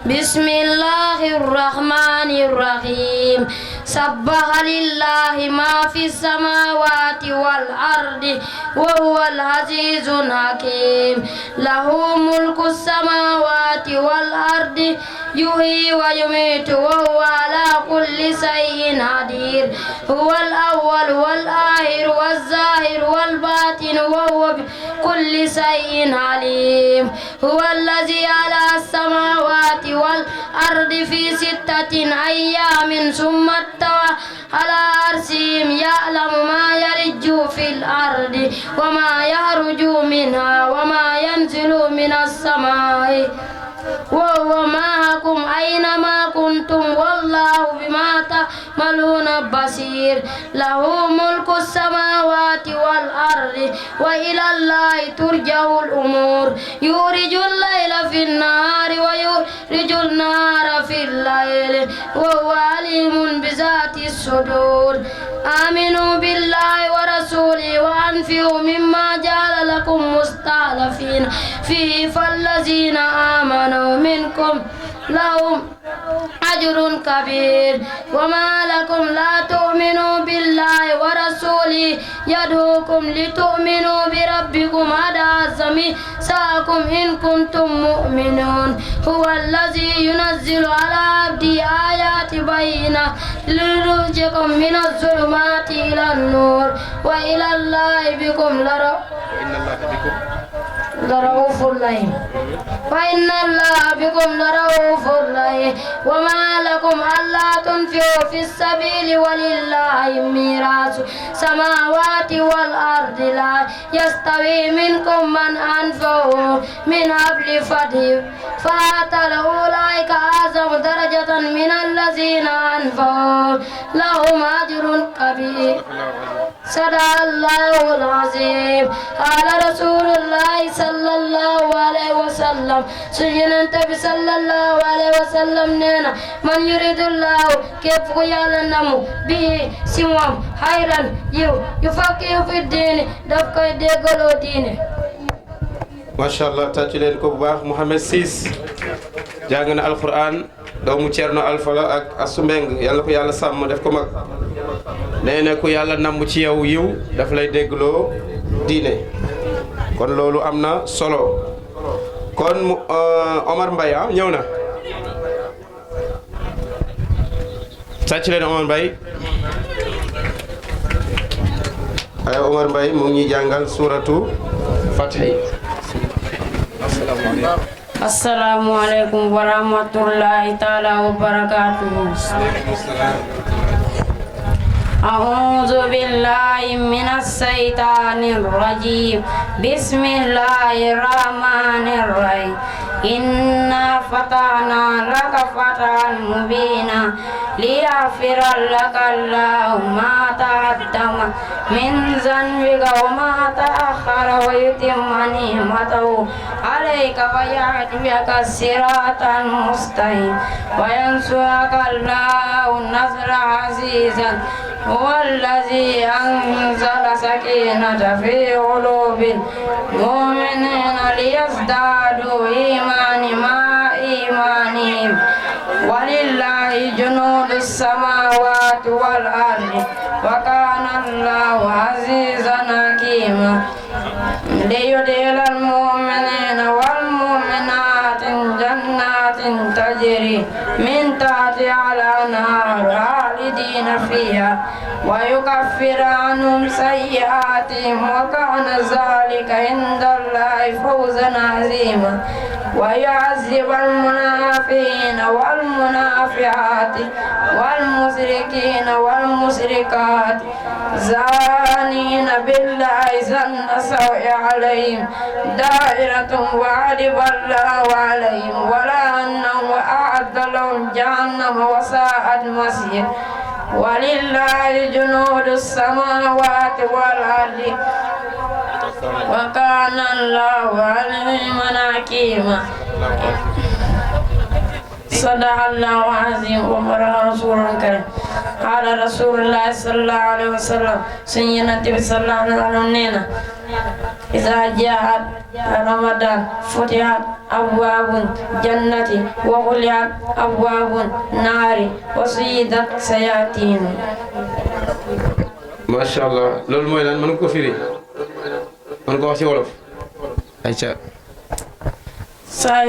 بسم الله الرحمن الرحيم سبح لله ما في السماوات والأرض وهو العزيز الحكيم له ملك السماوات والأرض يحيي ويميت وهو على كل شيء قدير هو الأول والآخر والظاهر والباطن وهو بكل شيء عليم هو الذي على السماوات والأرض في 6 أيام ثم استوى على عرشه يعلم ما يلج في الأرض وما يخرج منها وما ينزل من السماء وهو معكم أينما كنتم والله بما تعملون بصير له ملك السماوات والأرض وإلى الله ترجع الأمور يولج الليل في النهار ويولج النهار في الليل وهو عليم بذات الصدور آمنوا بالله ورسوله وأنفقوا مما جعل لكم مستخلفين فيه فالذين آمنوا منكم لهم أجر كبير وما لكم لا تؤمنوا بالله ورسوله يدعوكم لتؤمنوا بربكم هذا ميثاقكم إن كنتم مؤمنون هو الذي ينزل على عبده آيات بينات ليخرجكم من الظلمات إلى النور وإلى الله بكم لرؤوف رحيم وإن الله بكم لرؤوف رحيم وما لكم ألا تنفقوا في السبيل ولله ميراث السماوات والأرض لا يستوي منكم من أنفقوا من قبل فتح فقاتل أولئك أعظم درجة من الذين أنفقوا لهم أجر كبير صدق الله العظيم قال رسول الله صلى الله عليه وسلم سيدنا النبي صلى الله عليه وسلم نينا من يريد الله كيف يعلم به سوام خيرا يفقه في الدين دفك دغلو دين ما شاء الله tàccu leen ko bu baax Mouhamed Ciss jàng na alquran doomu Cerno Alfala ak Asu Mbeng yàlla ko yàlla sàmm def ko mag nee na ku yàlla namm ci yow yiw daf lay déggloo diine kon loolu am na solo kon Omar Mbaye ñëw na tàccu leen Omar Mbaye ay Omar Mbaye mu ngi jàngal suratu Fatiha. السلام عليكم ورحمة الله تعالى وبركاته أعوذ بالله من الشيطان الرجيم بسم الله الرحمن الرحيم إنا فتحنا لك فتحا مبينا ليغفر لك الله ما تقدم من ذنبك وما تأخر ويتم نعمته عليك ويهديك صراطا مستقيما وينصرك الله نصرا عزيزا هو الذي أنزل سكينة في قلوب المؤمنين ليزدادوا إيمانا مع إيمانهم ولله جنود السماوات والأرض وكان الله عزيزا حكيما ليدخل المؤمنين والمؤمنات جنات تجري من تحتها الأنهار خالدين فيها ويكفر عنهم سيئاتهم وكان ذلك عند الله فوزا عظيما ويعذب المنافقين والمنافقات والمشركين والمشركات زانين بالله ظن سوء عليهم دائرة وغضب الله عليهم ولعنهم وأعد لهم جهنم وساءت مصير ولله جنود السماوات والأرض وكان الله عليما حكيما صدق الله العظيم وبلغ رسول الكريم قال رسول الله صلى الله عليه وسلم سيدنا النبي صلى الله عليه وسلم إذا جاءت رمضان فتحت أبواب الجنة وغلقت أبواب النار وصيدت سياتين. ما شاء الله loolu mooy lan mën nga ko firi mën nga ko wax ci wolof ayca. saa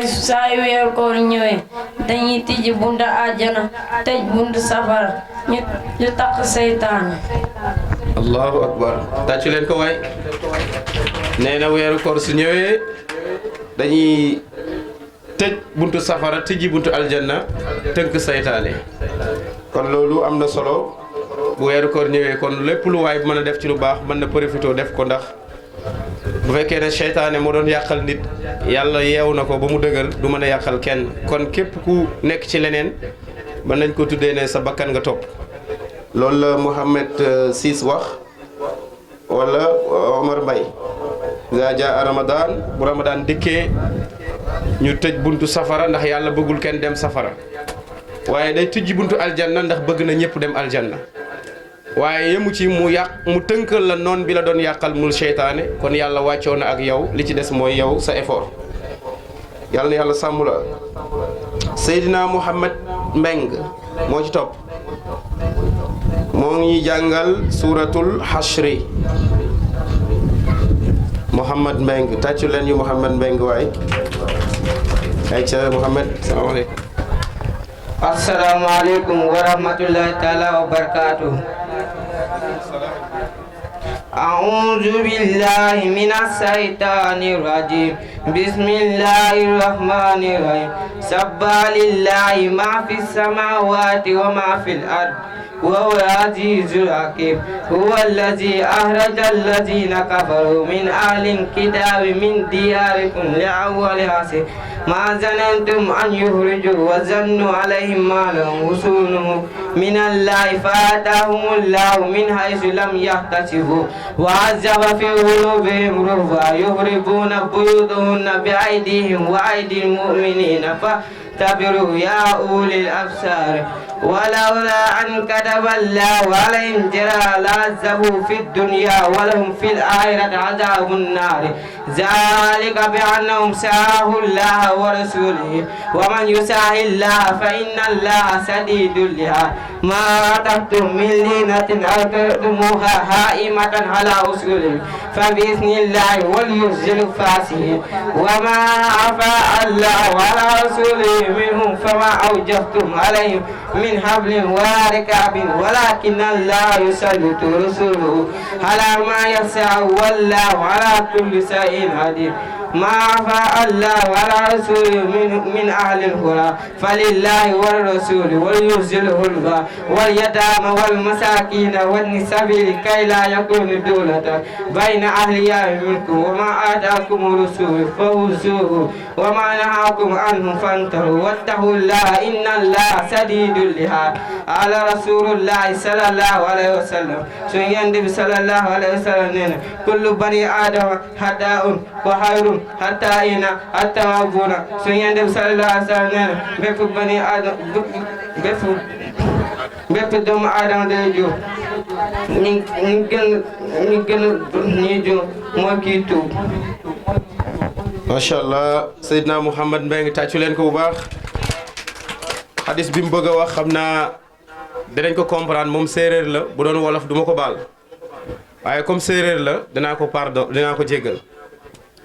yu weeru koor ñëwee dañuy tijji buntu àjjana tëj buntu safara ñu takk seytaane. allahu akbar tàccu leen ko waay. nee na weeru koor su ñëwee dañuy tëj buntu safara tijji buntu aljanna tënk seytaane. kon loolu am na solo bu weeru koor ñëwee kon lépp lu waay mën a def ci lu baax mën na profité def ko ndax bu fekkee ne seytaane moo doon yàqal nit yàlla yeewu na ko ba mu dëgër du mën a yàqal kenn kon képp ku nekk ci leneen mën nañ ko tuddee ne sa bakkan nga topp. loolu la Mouhamed Ciss wax wala Omar Mbaye iza jaa Ramadan bu Ramadan dikkee ñu tëj buntu safara ndax yàlla bëggul kenn dem safara waaye day tëjji buntu aljanna ndax bëgg na ñëpp dem aljanna waaye yemu ci mu tënkal la noon bi la doon yàqal mul seytaane kon yàlla wàccoo na ak yow li ci des mooy yow sa effort yàlla na yàlla sàmm la. Seydina Mouhamed Mbeng moo ci topp moo ngi jàngal suuratul Hashri. Mouhamed Mbeng tàccu leen yu Mouhamed Mbeng waay ayca Mouhamed salaamaaleykum. Assalamualaikum warahmatullahi taala wabarakatuh. A'udzu billahi minas syaitonir rajim. Bismillahirrahmanirrahim. Sabbalillahi ma fis samawati wa ma fil ard. وهو العزيز الحكيم هو الذي أخرج الذين كفروا من أهل الكتاب من دياركم لأول حسن ما ظننتم أن يخرجوا وظنوا عليهم ما لهم وصولهم من الله فآتاهم الله من حيث لم يحتسبوا وعذب في قلوبهم رعبا يخربون بيوتهن بأيديهم وأيدي المؤمنين فاعتبروا يا أولي الأبصار ولولا أن كتب الله عليهم جرى لعذبوا في الدنيا ولهم في الآخرة عذاب النار ذلك بأنهم ساهوا الله ورسوله ومن يساه الله فإن الله سديد العقاب ما أتقتم من لينة أو تردموها هائمة على أصوله فبإذن الله وليخزي الفاسقين وما أفاء الله على رسوله منهم فما أوجفتم عليهم من حبل ولا ركاب ولكن الله يسلط رسوله على ما يشاء والله على كل شيء قدير ما أفاء الله على رسوله من أهل القرى فلله والرسول وليخزي الغربى واليتامى والمساكين والنساء كي لا يكون دولة بين أهلياء منكم وما آتاكم الرسول فخذوه وما نهاكم عنه فانتهوا واتقوا الله إن الله سديد العقاب على رسول الله صلى الله عليه وسلم سيدنا صلى الله عليه وسلم كل بني آدم خطاء وخير حتى إن التوابون سيدنا صلى الله عليه وسلم bépp bani Adam bépp doomu Adama day jóg ñi gën ñi jóg mooy kii tuub. macha allah Seydina Mouhamed Mbengue tàccu leen ko bu baax xadis bi mu bëgg a wax xam naa dinañ ko comprendre moom séeréer la bu doon wolof duma ko baal waaye comme séeréer la dinaa ko jéggal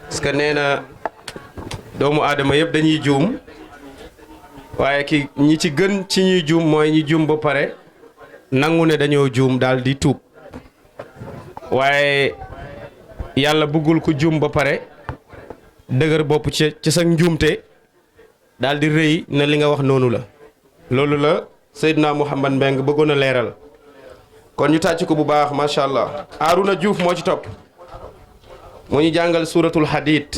parce que nee na doomu aadama yëpp dañuy juum waaye ñi ci gën ci ñuy juum mooy ñi juum ba pare nangu ne dañoo juum daal di tuub waaye yàlla bëggul ku juum ba pare dëgër bopp ci sa njuumte daal di rëy na li nga wax noonu la loolu la Seydina Mouhamed Mbengue bëggoon a leeral kon ñu tàcc ko bu baax macha allah. Arouna Diouf moo ci topp moo ñu jàngal suuratul Hadid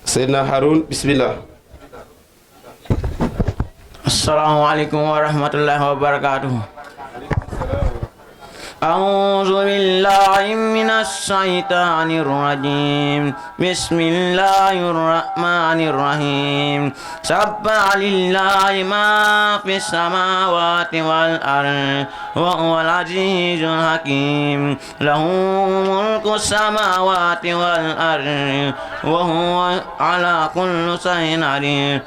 Seydina Haroun bismillah. Assalamualaikum warahmatullahi wabarakatuh. أعوذ بالله من الشيطان الرجيم بسم الله الرحمن الرحيم سبح لله ما في السماوات والأرض وهو العزيز الحكيم له ملك السماوات والأرض وهو على كل شيء عليم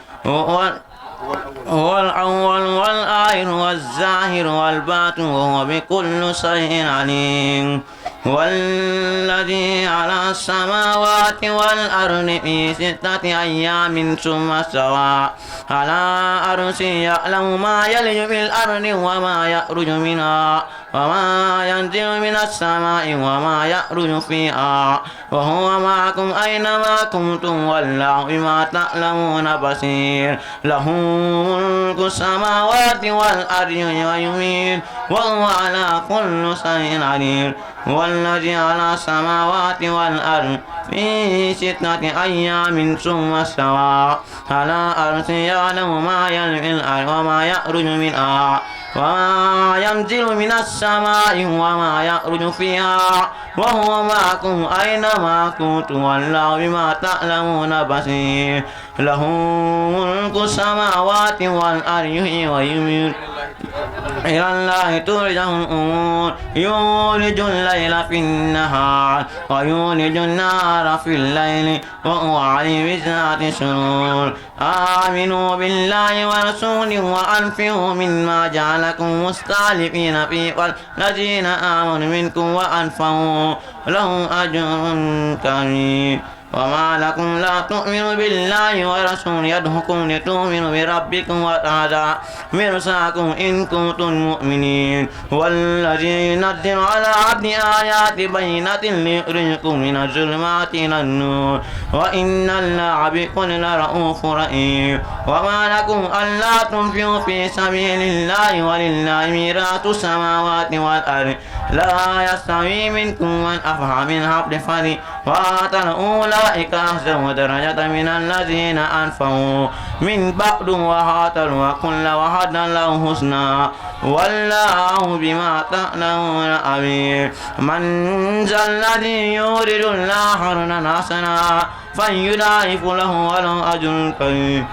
هو الأول والآخر والظاهر والباطن وهو بكل شيء عليم والذي على السماوات والأرض في 6 أيام ثم استوى على عرشه يعلم ما يلج في الأرض وما يخرج منها وما ينزل من السماء وما يخرج فيها وهو معكم أينما كنتم والله بما تعلمون بصير له ملك السماوات والأرض ويميت وهو على كل شيء عليم والذي على السماوات والأرض في 6 أيام ثم استوى على عرشه يعلم ما يلج في الأرض وما يخرج منها وما ينزل من السماء وما يخرج فيها وهو معكم أينما كنتم والله بما تعلمون بصير له ملك السماوات والأرض يحيي ويميت إلى الله ترجع الأمور يولج الليل في النهار ويولج النهار في الليل وهو عليم بذات الصدور آمنوا بالله ورسوله وأنفقوا مما جعلكم مستخلفين فيه والذين آمنوا منكم وأنفقوا لهم أجر كريم وما لكم لا تؤمنوا بالله ورسوله يدعوكم لتؤمنوا بربكم وتعالى مرساكم إن كنتم مؤمنين والذي ينزل على عبد آيات بينات ليخرجكم من الظلمات إلى النور وإن الله بكم لرؤوف رحيم وما لكم ألا تنفقوا في سبيل الله ولله ميراث السماوات والأرض لا يستوي منكم من أنفق من قبل الفتح وقاتل أولئك أحسن درجة من الذين أنفقوا من بعد وقاتلوا وكل وعد له الحسنى والله بما تعملون عليم من ذا الذي يريد الله قرضا حسنا فيضاعف له وله أجر كريم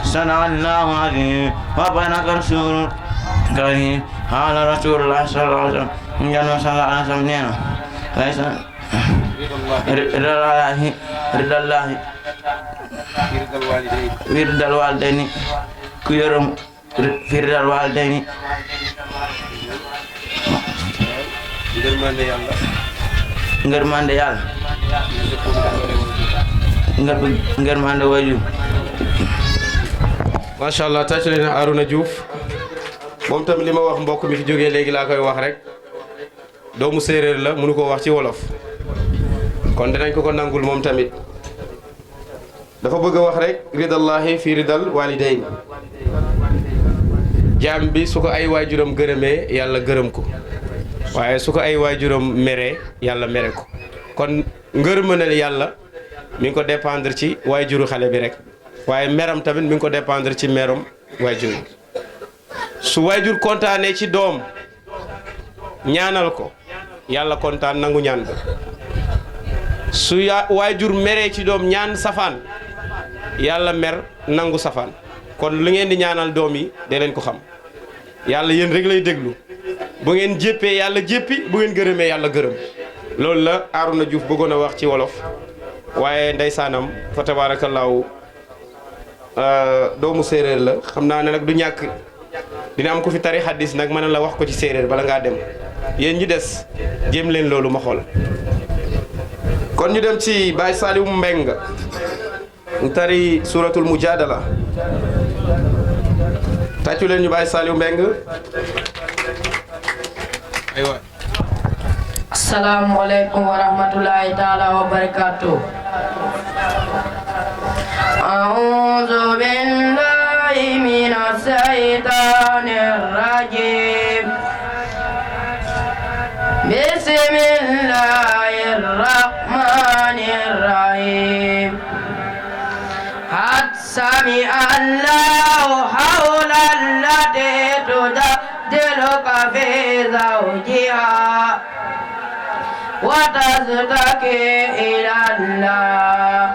صدق الله العظيم وبلغ رسول كريم قال رسول الله صلى الله عليه وسلم جل صلى الله عليه وسلم ليس رضا الله ورد الوالدين كيرم في رضا الوالدين ngërmande yàlla ngërmande waju macha allah tàcc leen Arouna Diouf moom tamit li ma wax mbokk mi fi jógee léegi laa koy wax rek doomu séeréer la mënu ko wax ci wolof kon dinañ ko nangul moom tamit dafa bëgg a wax rek ridallahi fi ridal walidayn jaam bi su ko ay waajuram gërëmee yàlla gërëm ko waaye su ko ay waajuram meree yàlla mere ko kon ngërëmanal yàlla mi ngi ko dépendre ci waajuru xale bi rek waaye meram tamit mi ngi ko dépendre ci merom waajur su waajur kontaanee ci doom ñaanal ko yàlla kontaan nangu ñaan ba su waajur meree ci doom ñaan safaan yàlla mer nangu safaan kon lu ngeen di ñaanal doom yi de leen ko xam yàlla yéen rek lay déglu bu ngeen jéppee yàlla jéppi bu ngeen gërëmee yàlla gërëm loolu la Arouna Diouf bëggoon a wax ci wolof waaye ndeysaanam fa tabaarakallaahu doomu séeréer la xam naa ne nag du ñàkk dina am ko fi tari xaddis nag mën na la wax ko ci séeréer bala ngaa dem yéen ñi des jéem leen loolu ma xool kon ñu dem ci Baye Saliou Mbeng mu tari suratul mujadala tàccu leen ñu Baye Saliou Mbeng aywa Assalamu alaikum wa rahmatullahi ta'ala wa barakatuh. A'udhu billahi minash shaitanir rajim. Bismillahir rahmanir rahim. Sami Allahu hawla allati tudaddilu تجادلك في زوجها وتشتكي إلى الله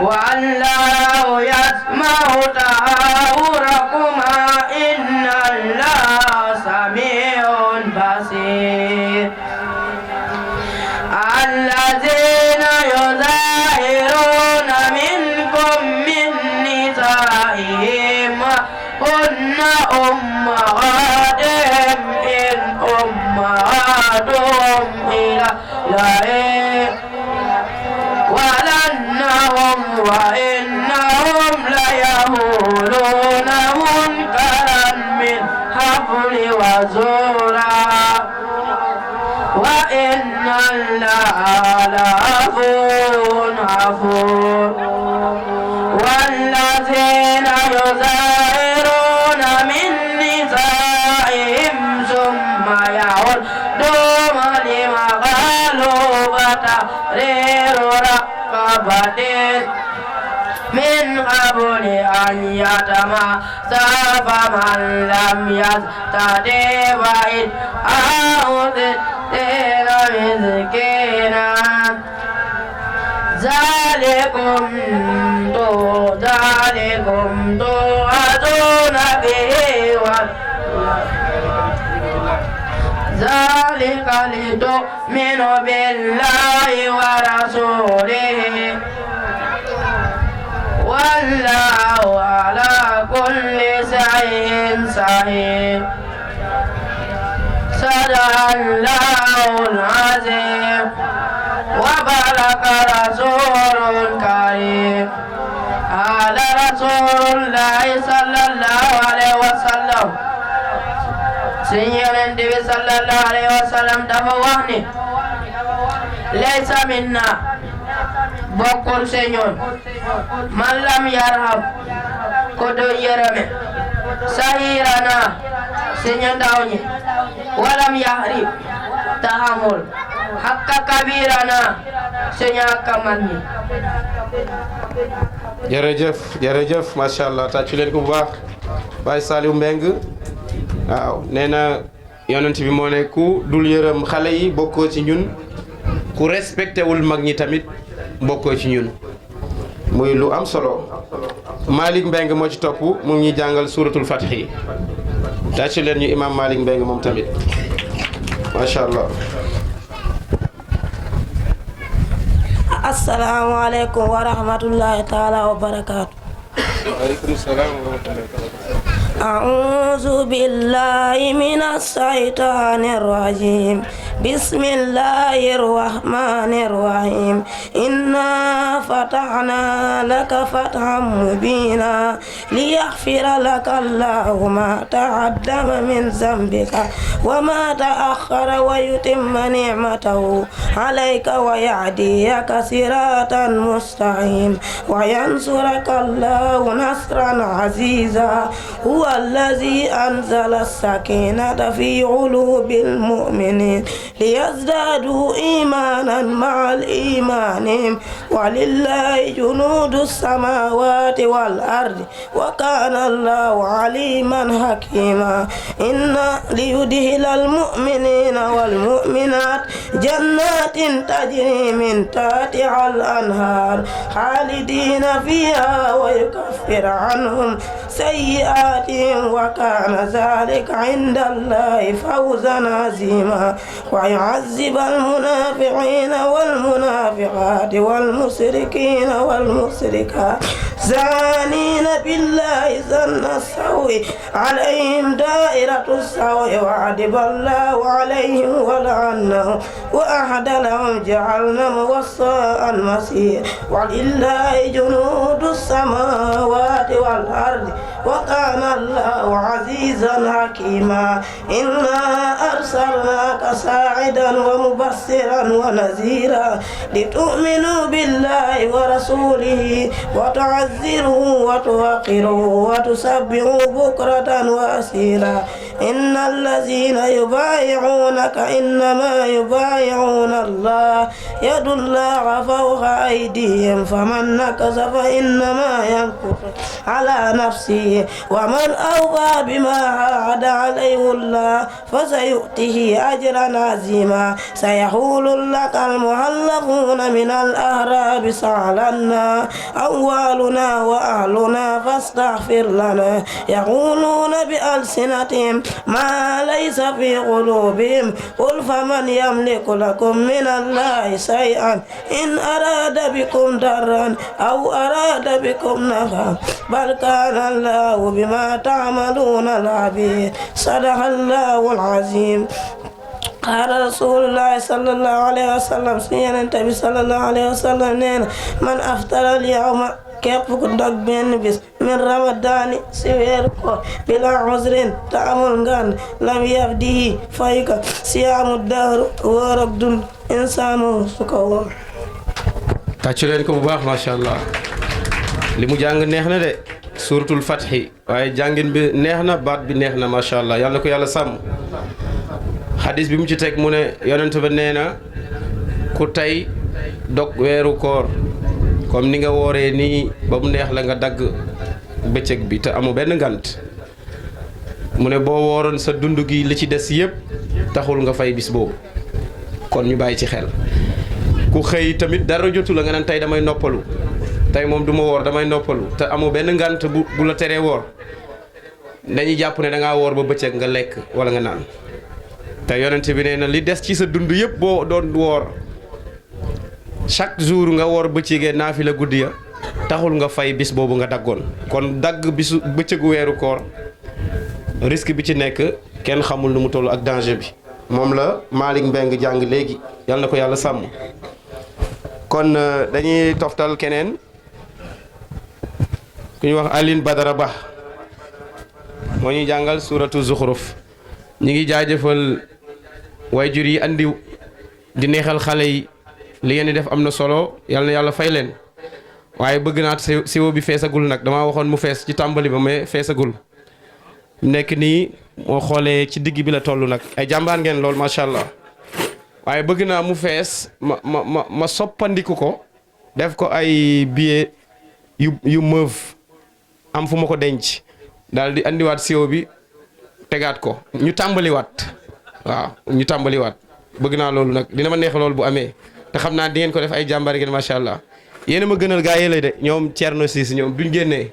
والله يسمع تحاوركما إن الله سميع بصير الذين يظاهرون منكم من نسائهم هن أمهاتهم إن أمهاتهم إلا ولنهم وإنهم ليقولون منكرا من حبل وزورا وإن الله لعفو غفور والذين يظاهرون من نسائهم ثم يعودون لما قالوا فتحرير رقبة من قبل أن يتماسا فمن لم يستطع فإطعام مسكينا ذلكم توعظون به ذلك لتؤمنوا بالله ورسوله والله على كل شيء شهيد صدق الله العظيم وبارك رسول كريم قال رسول الله صلى الله عليه وسلم سيدنا النبي صلى الله عليه وسلم دفعني ليس منا bokkul señoon man lam yarham ko do yerame sahirana seño ndawñi walam yahrib tahamul hakka kabirana seño hakka manni jërëjëf masha Allah tàccu leen ko bu baax Baye Saliou Mbeng waaw nee na yonent bi moo ne ku dul yërëm xale yi bokkoo ci ñun ku respecté wul mag ñi tamit bokkoo ci ñun muy lu am solo Malick Mbeng moo ci topp mu ngi jàngal suratul Fath tàccu leen ñu imam Malick Mbeng moom tamit masha Allah. Assalamu alaikum wa rahmatullahi ta'ala wa barakatuh. Waalaikum salaam wa rahmatullahi ta'ala. أعوذ بالله من الشيطان الرجيم بسم الله الرحمن الرحيم إنا فتحنا لك فتحا مبينا ليغفر لك الله ما تقدم من ذنبك وما تأخر ويتم نعمته عليك ويهديك صراطا مستقيما وينصرك الله نصرا عزيزا هو الذي أنزل السكينة في قلوب المؤمنين ليزدادوا إيمانا مع الإيمان ولله جنود السماوات والأرض وكان الله عليما حكيما إن ليدخل المؤمنين والمؤمنات جنات تجري من تحتها الأنهار خالدين فيها ويكفر عنهم سيئاتهم وكان ذلك عند الله فوزا عظيما ويعذب المنافقين والمنافقات والمشركين والمشركات زانين بالله ظن السوء عليهم دائرة السوء وعذب الله عليهم ولعنهم وأعد لهم جهنم وساءت المصير ولله جنود السماوات والأرض وكان الله عزيزا حكيما إنا أرسلناك ساعدا ومبشرا ونذيرا لتؤمنوا بالله ورسوله وتعزروه وتوقروه وتسبحوه بكرة وأصيلا إن الذين يبايعونك إنما يبايعون الله يد الله فوق أيديهم فمن نكث فإنما ينكث على نفسه به ومن أوفى بما عاهد عليه الله فسيؤته أجرا عظيما سيقول لك المعلقون من الأعراب سألنا أموالنا وأهلنا فاستغفر لنا يقولون بألسنتهم ما ليس في قلوبهم قل فمن يملك لكم من الله شيئا إن أراد بكم ضرا أو أراد بكم نفعا بل كان الله بما تعملون خبير صدق الله العظيم قال رسول الله صلى الله عليه وسلم سيدنا النبي صلى الله عليه وسلم نين من أفطر اليوم képp ku dog benn bis min ramadaani si weeru koor bila uzrin te amul ngan lam yafdihi fay ko siyaamu dahru wóor ak dund insaanu su ko woon. tàccu leen ko bu baax macha allah li mu jàng neex na de suuratul Fathi waaye jàngin bi neex na baat bi neex na macha allah yàlla na ko yàlla sàmm. xadis bi mu ci teg mu ne yonent ba nee na ku tey dog weeru koor. comme ni nga wooree nii ba mu neex la nga dagg bëccëg bi te amu benn ngant mu ne boo wooroon sa dund gi li ci des yëpp taxul nga fay bis boobu kon ñu bàyyi ci xel ku xëy tamit dara jotu la nga naan tey damay noppalu tey moom du ma woor damay noppalu te amu benn ngant bu la teree woor dañuy jàpp ne da ngaa woor ba bëccëg nga lekk wala nga naan te yonent bi nee na li des ci sa dund yëpp boo doon woor chaque jour nga woor bëccëgee naafila guddi ya taxul nga fay bis boobu nga daggoon kon dagg bisu bëccëgu weeru koor risque bi ci nekk kenn xamul nu mu toll ak danger bi moom la Malick Mbeng jàng léegi yal na ko yàlla sàmm kon dañuy toftal keneen ku ñuy wax Aline Badara Ba moo ñuy jàngal suuratu Zuxruf ñi ngi jaajëfal waajur yi andi di neexal xale yi li ngeen di def am na solo yal na yàlla fay leen waaye bëgg naa siwo bi feesagul nag damaa waxoon mu fees ci tàmbali ba mais feesagul nekk nii moo xoolee ci digg bi la toll nag ay jàmbaar ngeen lool macha allah waaye bëgg naa mu fees ma soppandiku ko def ko ay billet yu mauve am fu ma ko denc daal di andiwaat siwo bi tegaat ko ñu tàmbaliwaat waaw ñu tàmbaliwaat bëgg naa loolu nag dina ma neex loolu bu amee. te xam naa di ngeen ko def ay jàmbaar ngeen macha allah yéen a ma gënal gaa yi lay de ñoom Thierno Ciss ñoom duñ génnee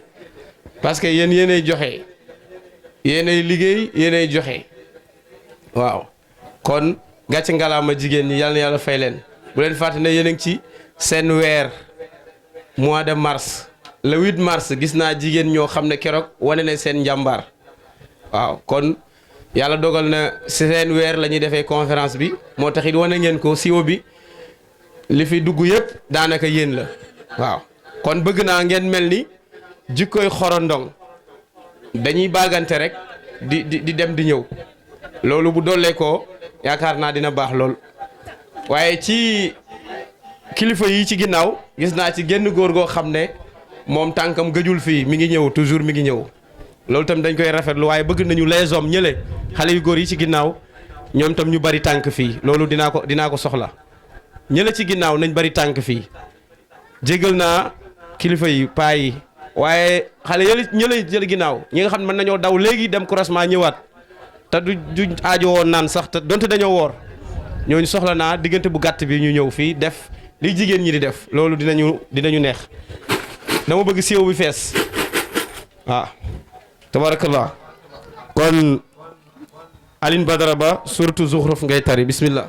parce que yéen yéenay joxe yéenay liggéey yéenay joxe waaw kon gàcce ngalaama jigéen ñi yàlla na yàlla fay leen bu leen fàtte ne yéen a ngi ci seen weer mois de mars le 8 mars gis naa jigéen ñoo xam ne keroog wane ne seen njàmbaar waaw kon yàlla dogal na seen weer la ñuy defee conférence bi moo tax it wane ngeen ko siwo bi. li fi dugg yëpp daanaka yéen la waaw kon bëgg naa ngeen mel ni jikkoy xorondong dañuy baagante rek di dem di ñëw loolu bu dollee ko yaakaar naa dina baax lool waaye ci kilifa yi ci ginnaaw gis naa ci genn góor goo xam ne moom tànkam gëjul fii mi ngi ñëw toujours mi ngi ñëw loolu tam dañ koy rafetlu waaye bëgg nañu les hommes ñële xale yu góor yi ci ginnaaw ñoom tam ñu bari tànk fii loolu dinaa ko soxla ñële ci ginnaaw nañ bari tànk fii jégal naa kilifa yi paa yi waaye xale ñële jël ginnaaw ñi nga xam ne mën nañoo daw léegi dem croisement ñëwaat te du aajo woon naan sax te donte dañoo woor ñooñu soxla naa diggante bu gàtt bi ñu ñëw fii def li jigéen ñi di def loolu dinañu neex dama bëgg siiw bi fees waaw tabarakallah kon Aline Badara Ba surtout Zuxruf ngay tari bismillah.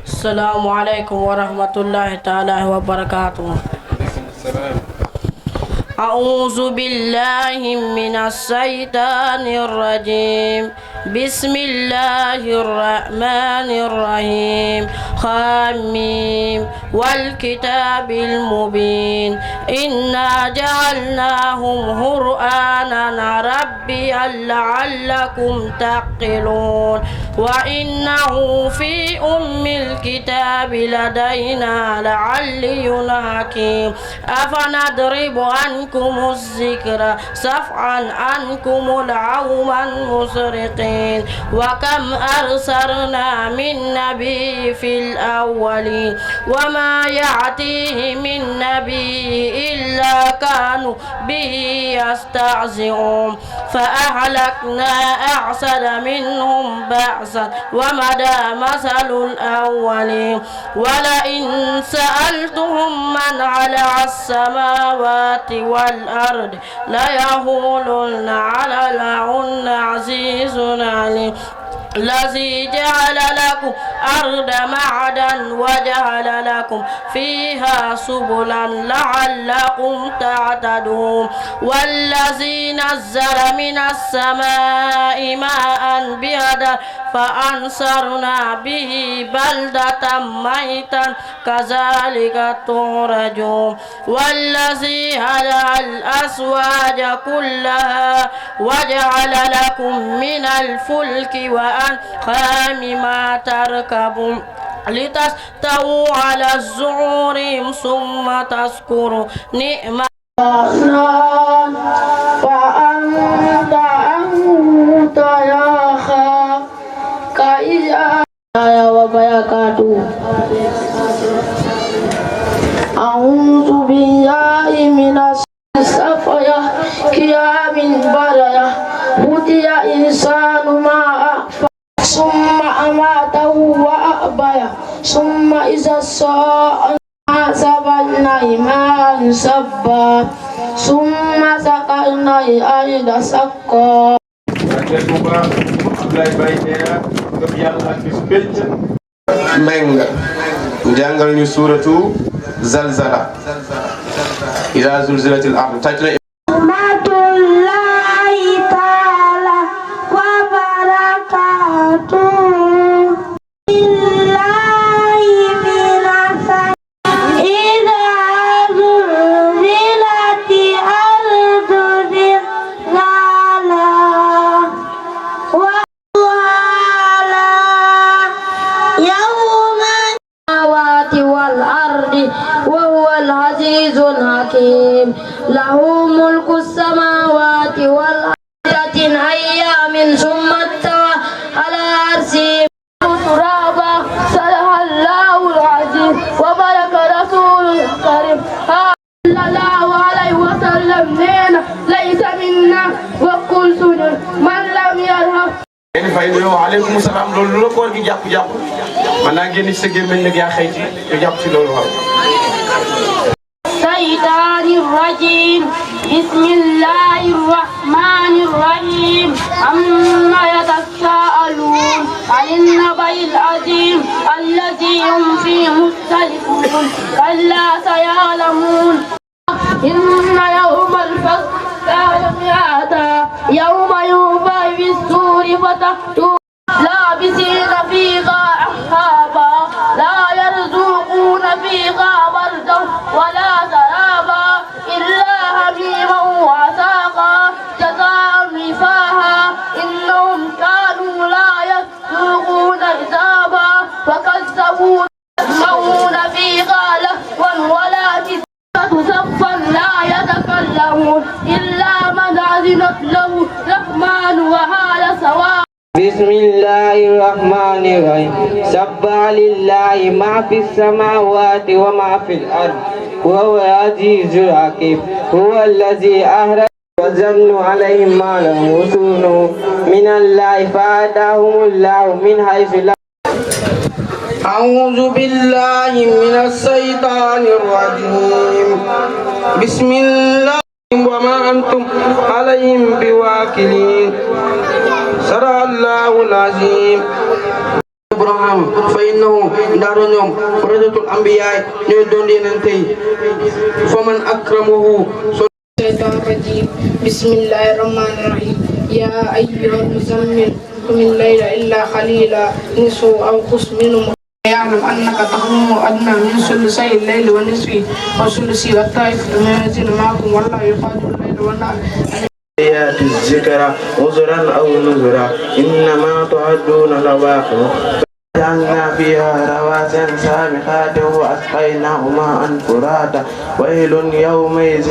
Assalamu alaikum wa rahmatullahi ta'ala wa barakatuh. أعوذ بالله من الشيطان الرجيم بسم الله الرحمن الرحيم حميم والكتاب المبين إنا جعلناهم قرآنا عربيا لعلكم تعقلون وإنه في أم الكتاب لدينا لعلي حكيم أفنضرب عنكم الذكر صفعا عنكم العوم المسرقين وكم أرسلنا من نبي في الأولين وما يأتيه من نبي إلا كانوا به يستهزئون فأهلكنا أحسن منهم بأسا ومدى مثل الأولين ولئن سألتهم من على السماوات والأرض ليقولن على لهن عزيز عليم الذي جعل لكم أرض معدا وجعل لكم فيها سبلا لعلكم تعتدون والذي نزل من السماء ماء بهدر فأنصرنا به بلدة ميتا كذلك تخرجون والذي هدى الأزواج كلها وجعل لكم من الفلك وأنعام ما تركبون لتستووا على الزهور ثم تذكروا نعمة فأنت يا خا كإذا وبركاته أعوذ بالله من السفية كيام برية هدي إنسان ما أخفى ثم أماته وأحبيه ثم إذا الساء حسبنا إيمان سبا ثم سقينا الأرض سقا Menga jàngal ñu suuratu zalzala iza zulzilatil ard tajna له ملك السماوات والأرض أيام ثم استوى على عرشه ترابا صدق الله العظيم وبارك رسول الكريم صلى الله عليه وسلم ليس منا وكل سجن من لم يرحم waaleykum salaam loolu la koor gi jàpp man naa génn ci sa gémmiñ nag yaa xëy ci nga jàpp ci loolu waaw الشيطان الرجيم بسم الله الرحمن الرحيم عما يتساءلون عن النبأ العظيم الذي هم فيه مختلفون كلا سيعلمون إن يوم الفصل كان ميعادا يوم ينفخ في الصور فتحتون لابسين فيها أحقابا لا يرزقون فيها بردا ولا سرابا إلا حميما وعساقا جزاء وفاقا إنهم كانوا لا يسوقون حسابا فكذبوا يسمعون فيها لهوا ولا كذبة صفا لا يتكلمون إلا من أذنت له الرحمن وهذا سواء بسم الله الرحمن الرحيم سبح لله ما في السماوات وما في الأرض وهو العزيز الحكيم هو الذي أهرج وزن عليهم ما لم يصونوا من الله فآتاهم الله من حيث لا أعوذ بالله من الشيطان الرجيم بسم الله وما أنتم عليهم بواكلين صدق الله العظيم إبراهيم فإنه دارنهم فرزة الأنبياء يدون دينتي فمن أكرمه الشيطان الرجيم بسم الله الرحمن الرحيم يا أيها المزمل قم الليل إلا قليلا نصفه أو قص منه يعلم أنك تقوم أدنى من ثلثي الليل ونصفه وثلثه والطائفة من الذين معكم والله يقاتل الليل والنهار الذكرى عذرا أو نذرا إنما تعدون لواقع جعلنا فيها رواسي سابقات وأسقيناهما ماء فراتا ويل يومئذ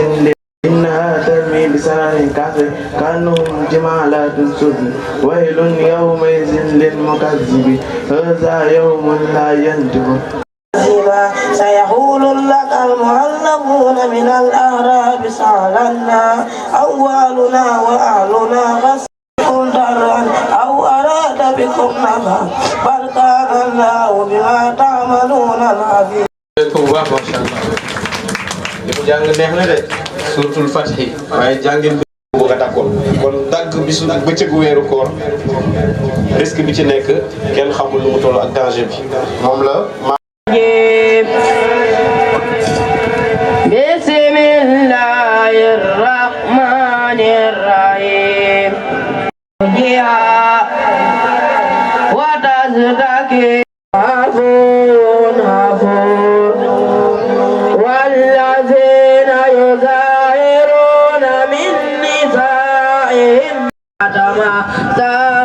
إنها ترمي بسرر كثير كأنهم جمالات صفر ويل يومئذ للمكذبين هذا يوم لا ينطقون سيقول لك المعلمون من الأعراب سألنا أولنا وأهلنا غسل درا أو أراد بكم نفعا بل كان الله بما تعملون العبيد. jàng neex na de suratul Fath waaye jàngin bi bëgg a takkoon kon dagg bisu bëccëgu weeru koor risque bi ci nekk kenn xamul lu mu toll ak danger bi moom la bismillahir rahmanir rahim wa tazaki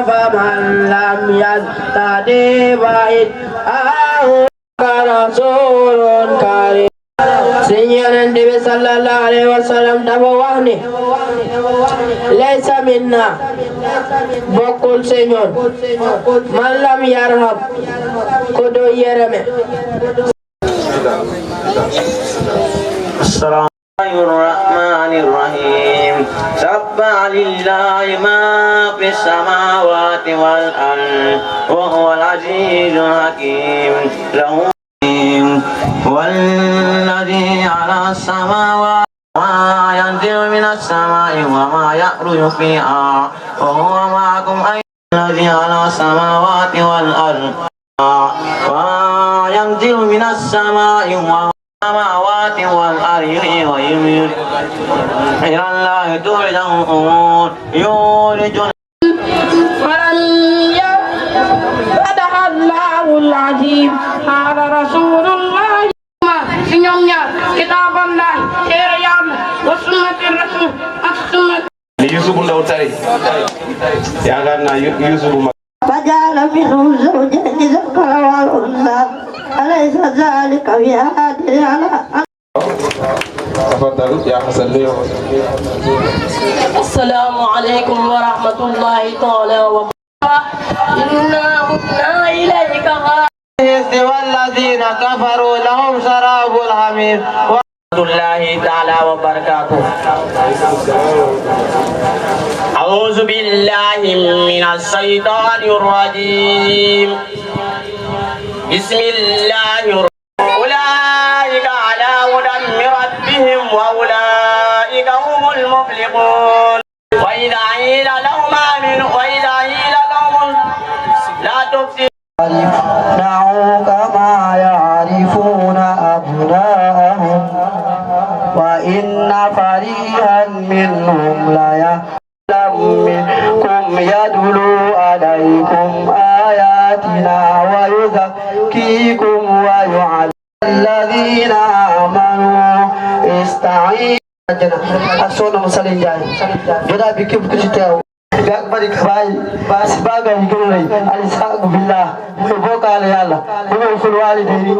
فمن لم يستطع رسول كريم سيدنا النبي صلى الله عليه وسلم دبواني ليس منا بقول سينون من لم يرحم كدو يرمي. السلام الرحمن الرحيم سبح لله ما في السماوات والأرض وهو العزيز الحكيم له والذي على السماوات وما ينزل من السماء وما يخرج فيها وهو معكم الذي على السماوات والأرض وما ينزل من السماء السماوات والأرض ويميل إلى الله ترجع الأمور يولج صدق الله العظيم هذا رسول الله كتاب الله شريعة وسنة الرسول السنة Yusuf ndaw tari yaakaar naa Yusuf فجعل منهم زوجين ذكر والأنثى أليس ذلك بقادر على تفضل يا حسن. السلام عليكم ورحمة الله تعالى وبركاته. إنا هدنا إليك والذين كفروا لهم شراب الحميم ورحمة الله تعالى وبركاته. أعوذ بالله من الشيطان الرجيم بسم الله أولئك على هدى من ربهم وأولئك هم المفلحون. وإذا قيل لهم لا تفسدوا كما يعرفون أبناءهم وإن فريقا منهم ليعلم منكم يدلوا عليكم آياتنا ويزكيكم ويعلم الذين آمنوا استعينوا أصول مسلم جاي جدا بكيف كشتاو بأكبر كباي سباقا يقولون الإسحاق بالله ويبوك على الله ويوصل الوالدين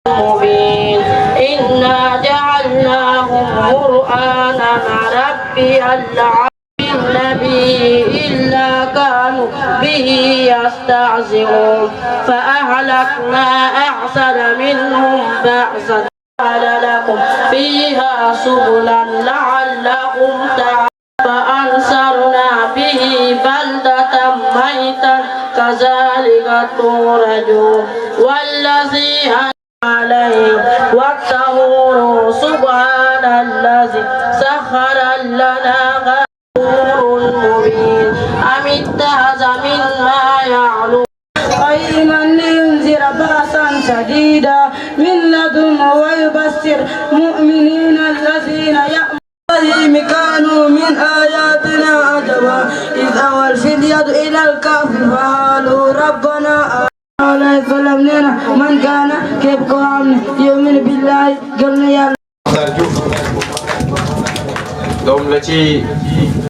مبين إنا جعلناهم قرآنا عربيا لعلهم النبي إلا كانوا به يستهزئون فأهلكنا أحسن منهم بأسا قال لكم فيها سبلا لعلكم تعلمون فأنصرنا به بلدة ميتا كذلك تخرجون والذي عليه واتقوا سبحان الذي سخر لنا غفور مبين أم اتخذ مما يعلم قيما لينذر بأسا شديدا من لدنه ويبشر مؤمنين الذين يأمنون كانوا من آياتنا عجبا إذ أوى الفدية إلى الكهف فقالوا ربنا عليه فلمنا من كان كيف قام يؤمن بالله قلنا يا doom la ci